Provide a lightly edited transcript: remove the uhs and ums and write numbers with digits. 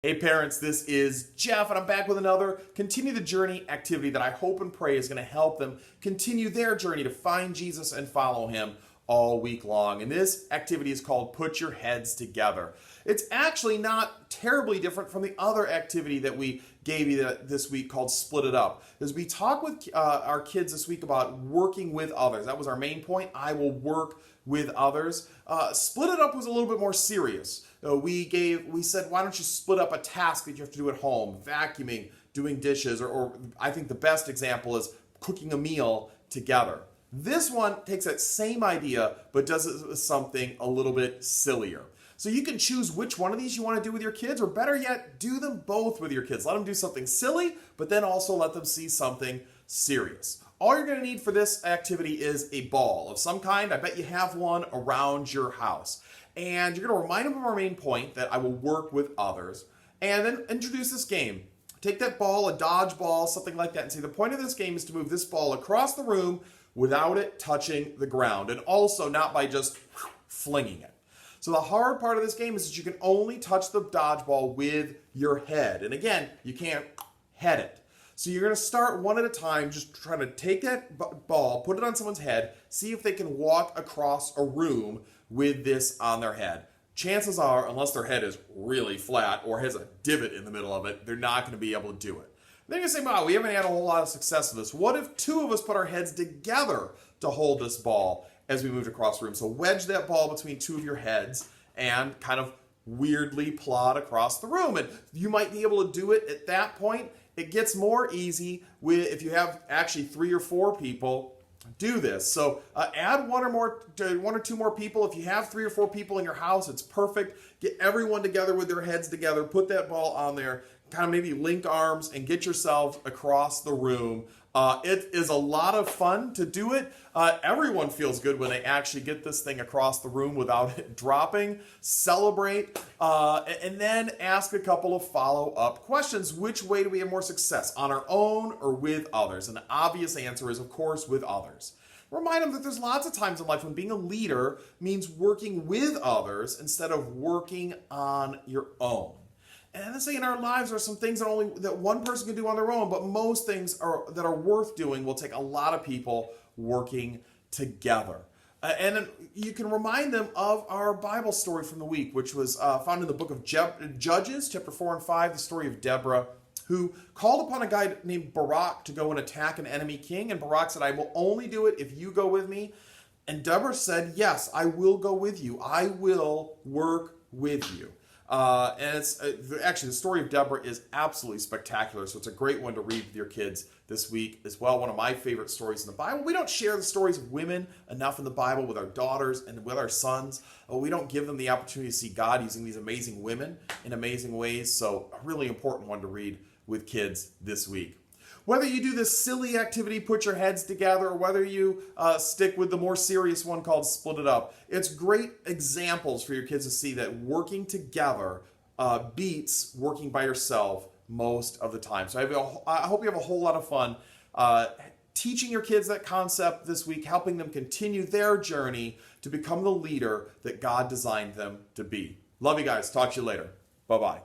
Hey parents, this is Jeff, and I'm back with another Continue the Journey activity that I hope and pray is going to help them continue their journey to find Jesus and follow Him all week long. And this activity is called Put Your Heads Together. It's actually not terribly different from the other activity that we gave you this week called Split It Up. As we talk with our kids this week about working with others, that was our main point. I will work with others. Split It Up was a little bit more serious. We said, why don't you split up a task that you have to do at home, vacuuming, doing dishes, or I think the best example is cooking a meal together. This one takes that same idea, but does it with something a little bit sillier. So you can choose which one of these you want to do with your kids, or better yet, do them both with your kids. Let them do something silly, but then also let them see something serious. All you're going to need for this activity is a ball of some kind. I bet you have one around your house. And you're going to remind them of our main point, that I will work with others, and then introduce this game. Take that ball, a dodgeball, something like that, and say the point of this game is to move this ball across the room without it touching the ground, and also not by just flinging it. So the hard part of this game is that you can only touch the dodgeball with your head. And again, you can't head it. So you're going to start one at a time, just trying to take that ball, put it on someone's head, see if they can walk across a room with this on their head. Chances are, unless their head is really flat or has a divot in the middle of it, they're not going to be able to do it. Then you say, wow, we haven't had a whole lot of success with this. What if two of us put our heads together to hold this ball as we moved across the room? So wedge that ball between two of your heads and kind of weirdly plod across the room. And you might be able to do it at that point. It gets more easy if you have actually 3 or 4 people do this. So add one or two more people. If you have 3 or 4 people in your house, it's perfect. Get everyone together with their heads together. Put that ball on there. Kind of maybe link arms and get yourself across the room. It is a lot of fun to do it. Everyone feels good when they actually get this thing across the room without it dropping. Celebrate, and then ask a couple of follow-up questions. Which way do we have more success, on our own or with others? And the obvious answer is, of course, with others. Remind them that there's lots of times in life when being a leader means working with others instead of working on your own. And let's say in our lives there are some things that one person can do on their own, but most things that are worth doing will take a lot of people working together. And then you can remind them of our Bible story from the week, which was found in the book of Judges, chapter 4 and 5, the story of Deborah, who called upon a guy named Barak to go and attack an enemy king. And Barak said, I will only do it if you go with me. And Deborah said, yes, I will go with you. I will work with you. And it's actually, the story of Deborah is absolutely spectacular, so it's a great one to read with your kids this week as well. One of my favorite stories in the Bible. We don't share the stories of women enough in the Bible with our daughters and with our sons. We don't give them the opportunity to see God using these amazing women in amazing ways, so a really important one to read with kids this week. Whether you do this silly activity, put your heads together, or whether you stick with the more serious one called Split It Up, it's great examples for your kids to see that working together beats working by yourself most of the time. So I hope you have a whole lot of fun teaching your kids that concept this week, helping them continue their journey to become the leader that God designed them to be. Love you guys. Talk to you later. Bye-bye.